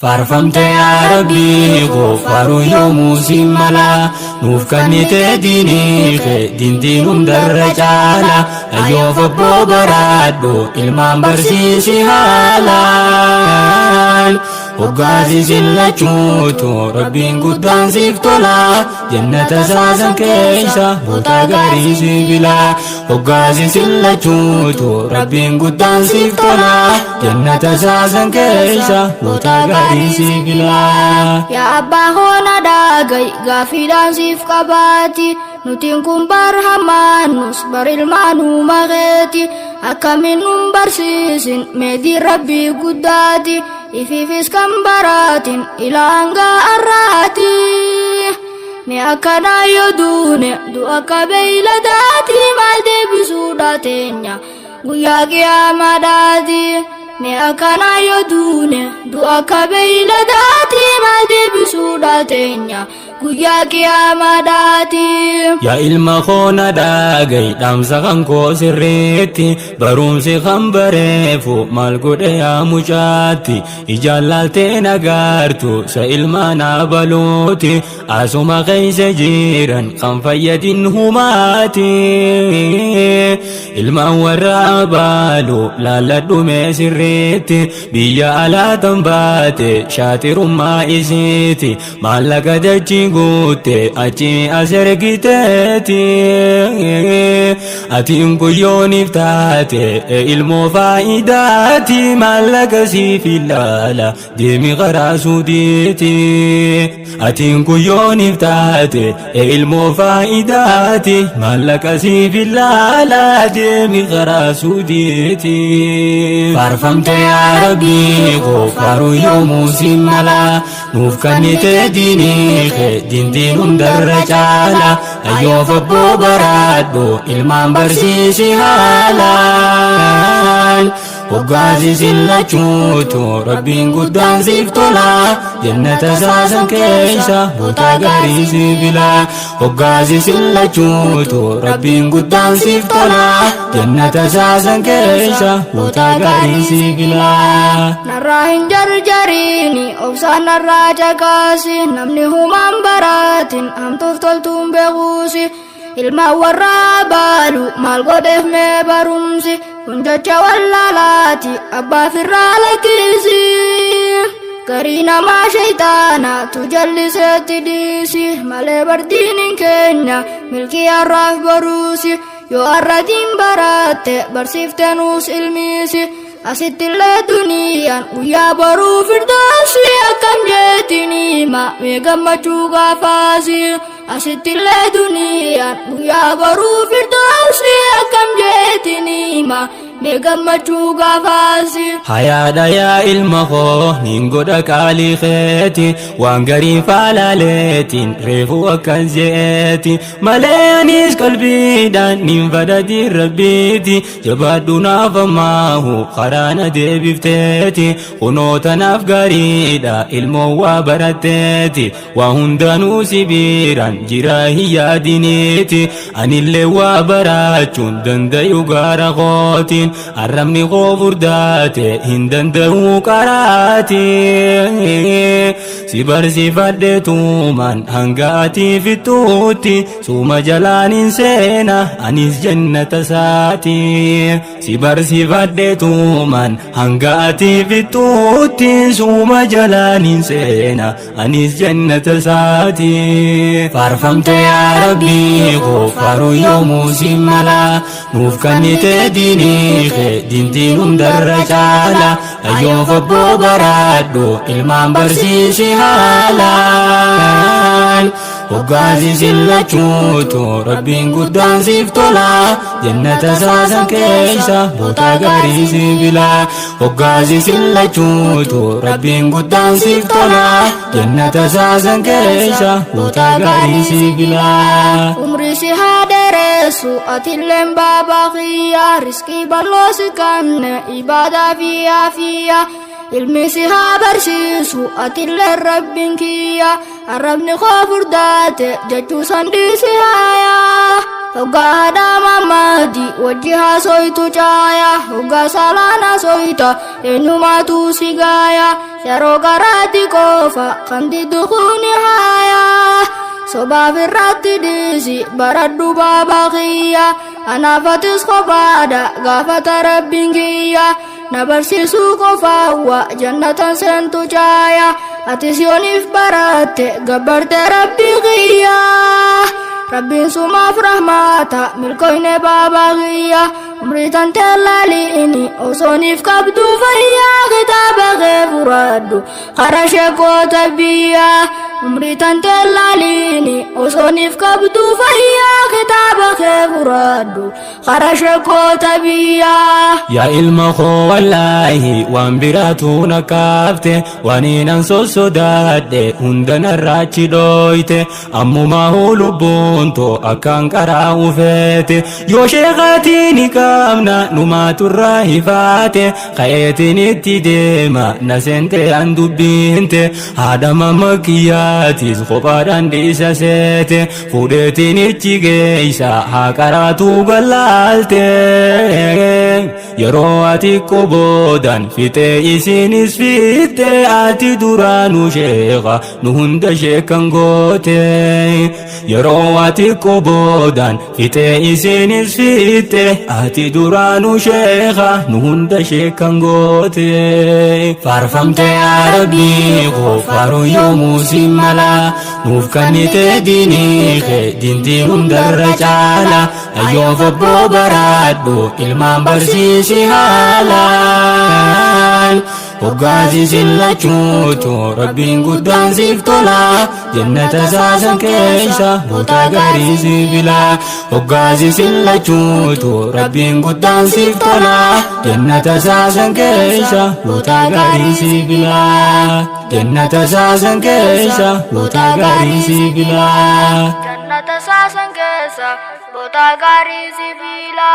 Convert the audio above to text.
فارفمت يا ربي غفار يوم سملا نوف كنت ديني دين دين درجالا أيوف أبو برادو إلمان برسيسي هالان وقاسي سلا چوتو ربين قدان سيفتولا جنة ساسن كيسا بوتا غاريسي بلا وقاسي سلا چوتو ربين قدان سيفتولا جنة ساسن كيسا بوتا غاريسي بلا يا أبا هونا داغي غافلان سيف قباتي nutiin kun barhamaanus barilmaanuu maqeeti akkamin nun barsiisin meedii rabbii guddaati ifiifis kan baraatin ilaangaa arraati me akkanaa yoo duune du'a kabeeyladaati maal deebisuudha teenya guyyaa qiyaamadaati me akkanaa yoo duune du'a kabeeyladaati maal deebisuudha teenya guyyaa qiyaamadaati. yaa ilma koona dhaagayi dhaamsa kan koo sirreetti barumsi kan bareefu maal godhe yaa mucaatti ijaan laaltee nagaartu sa ilma naa baluuti asuma keeysa jiran kan fayyadin humaati ilmaan warra abaalu laalladhume sirreetti biyya alaatan baate shaatirummaa isiiti maallaqa dachi guute achi asergiteeti atiin guyyooniif taate ilmoo faayidaati maallaqa siif ilaala deemi karaa suudiiti atiin guyyooniif taate ilmoo faayidaati maallaqa siif ilaala deemi karaa suudiiti faarfamte yaa rabbii gofaaru yoomuu simmala nuuf kannite diinii din diinum darrajaala ayyoof abboo baraadhu ilmaan barsiisi haalaan waggaasi sillachuutu rabbiin guddaan siif tola jannata saasan keeysa bootaa gaarii siif bila waggaasi sillachuutu rabbiin guddaan siif tola jannata saasan keeysa bootaa gaarii siif bila narraa hin jarjariini obsaan narraa caqaasi namni humaan baraatin hamtuuf toltuun beekuusi ilmaan warraa baalu maal godheef mee barumsi kun jecha wallaalaati abbaaf irraa lakkisi garii namaa shayxaanaa tu jalliseetti dhiisi malee bardiinin keenya milkii har'aaf baruusi yoo har'atiin baraatte barsiiftenuus ilmiisi asittillee duniyaan guyyaa boruu firdaasi akkam jeetiniima mee gammachuu gaafaasi asittillee duniyaan guyyaa boruu firdaasi akkam jeetiniima mee gammachuu gaafaasi hayaadha yaa ilma koo nin godha qaalii keeti waan garii faalaaleetiin reefu akkas jeeti malee anis qalbiidhaan nin fadhatiin rabbiiti jabaadhu naaf ammaahu karaana deebifteeti kunoo tanaaf gariidha ilmoo waa baratteeti waa hundanuu sibiiraan jira hin yaadiniiti anillee waa baraachuun dandayu gaara kootiin arrabni koo furdaate hin danda'uu qaraati si barsiifadheetumaan hanga ati fixuutti suuma jalaan hin seena anis jannata saati si barsiifadheetumaan hanga ati fixuutti suuma jalaan hin seena anis jannata saati faarfamte yaa rabbii gofaaru yoomuu simmala nuuf kannite diinii din diinum darrajaala ayyoof abboo baraadhu ilmaan barsiisi haalaan waggaasi sillachuutu rabbiin guddaan siif tola jannata saasan keeysa bootaa gaarii siif bila waggaasi sillachuutu rabbiin guddaan siif tola jannata saasan keeysa bootaa gaarii siif bila umrii si haa dheeressu atilleen baabaa kiyyaa riskii bal'oo si kanne ibaadaa fi aafiyaa ilmi si haa barsiisu atillee rabbiin kiyya arrabni koo furdaate jechuu sandhiisi haayaa hoggaa haadhaa mammaadi wajji haasoytu caaya hoggaa salaana soyta eenyumaatu si gaaya yeroo garaatti qofa kan diddu kuni haayaa sobaaf irratti dhiisi baradhu baabaa kiyya anaafatis qofaadha gaafata rabbiin kiyya na barsiisuu qofaawwa jannatan seentu caaya atis yooniif baratte gabbarte rabbii kiyya rabbiin sumaaf rahmata milkoyne baabaa kiyya umrii tantee laali'ini osooniif qabdu fayyaa kitaaba kee furadhu kara sheekota biyya umrii tantee laali'ini osooniif qabdu fayyaa kitaaba kee furadhu kara sheekota biyya yaa ilma koo wallaahi waan biraatu na kaafte waniinan sossodaadhe hundanarraachi dhooyte ammumaa lubbuunto akkaan qaraa ufeete yoo sheekaatiin qabna numaaturraa hifaate ka'eetiin itti deema na sente an dubbinte haadha mamma kiyyaatis kophaadhaan dhiisa seete fuudheetiin ichi geeysa haa qaraatu gallaalte yeroo ati qoboodan fixee isinis fitte ati duraanu sheeka nu hunda sheekan goote yeroo ati qoboodan fixee isinis fitte ati duraanu sheeka nu hunda sheekan goote faarfamte yaa rabbii koo faaruu yoomuu si mala nuuf kannite diinii kee dintii hundarra caala ayyoof abboo baraadhu ilmaan barsiisi haalaan hoggaasi sillachuutu rabbiin guddaan siif tola jannata saasan keessa boota gaarii siif fila hoggaasi sillachuutu rabbiin guddaan siif tola jannata saasan keessa boota gaarii siif fila jannata saasan keessa boota gaarii siif fila jannata saasan keessa boota gaarii siif fila